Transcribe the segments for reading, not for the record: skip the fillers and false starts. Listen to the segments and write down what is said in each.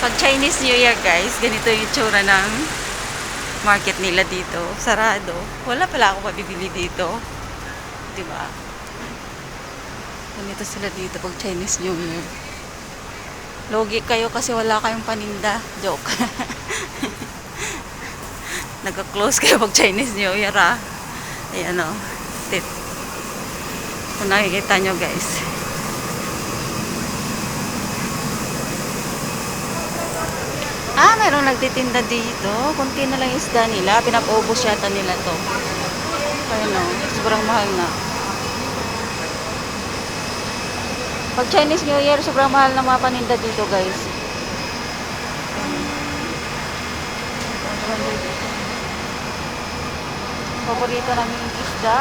Pag Chinese New Year guys, ganito yung itsura ng market nila dito. Sarado. Wala pala ako mabibili dito. Diba? Ganito sila dito pag Chinese New Year. Logi kayo kasi wala kayong paninda. Joke. Nagka-close kayo pag Chinese New Year ah. Ayan o. Tip. Kung nakikita nyo guys. Mayroong nagtitinda dito. Kunti na lang isda nila. Pinapubos yata nila to. Ayun o. Sobrang mahal na. Pag Chinese New Year, sobrang mahal na mga paninda dito guys. Paborito namin yung isda.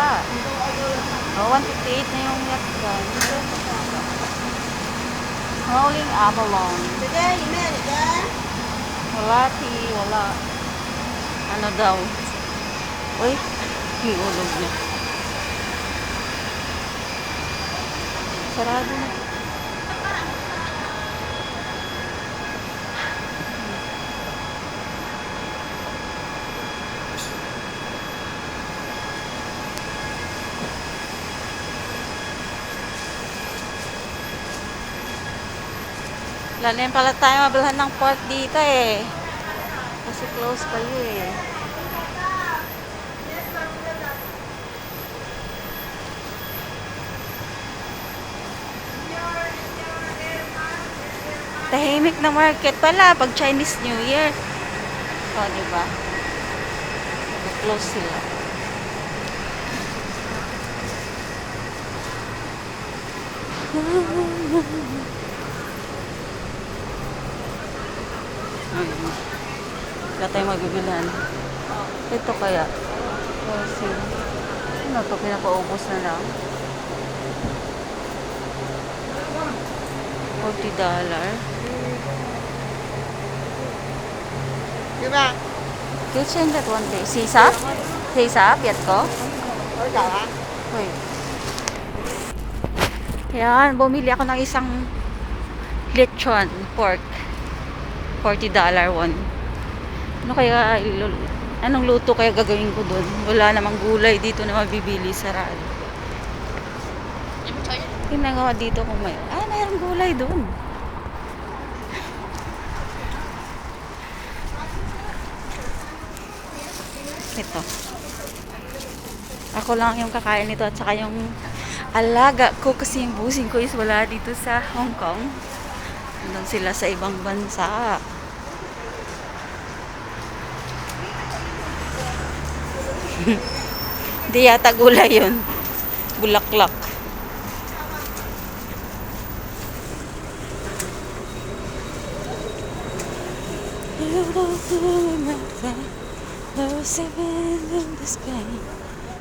158 na yung yatgan. Rolling abalone. Wala. Ano daw? Uy, yung ulog niya. Sarado na. Lalim pala tayo mabilhan ng pork dito eh. Kasi close kayo eh. Tahimik na market pala pag Chinese New Year. O, diba? Close sila. Wala tayong magbibilan. Ito kaya. Kasi, ano ito? Pinapaubos na lang. $40. Diba? Kitchen that one day. Sisa? Sisa? Biat ko? Wait. Yan, bumili ako ng isang lechon pork. $40 one. Ano kaya, anong luto kaya gagawin ko doon? Wala namang gulay dito na mabibili, sarado. Tingnan ko dito kung may, mayroong gulay doon. Ito. Ako lang yung kakain nito at saka yung alaga ko kasi yung busing ko is wala dito sa Hong Kong. Nandun sila sa ibang bansa. Hindi yata gulay yun. Bulaklak.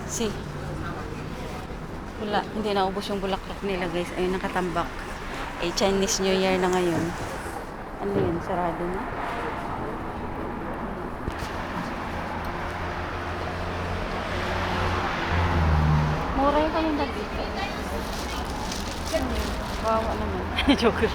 See. Wala. Hindi naubos yung bulaklak nila guys. Ayun nakatambak. Chinese New Year na ngayon. Ano yun? Sarado na? Mura yung kayong nabit. Wawa naman. Joke.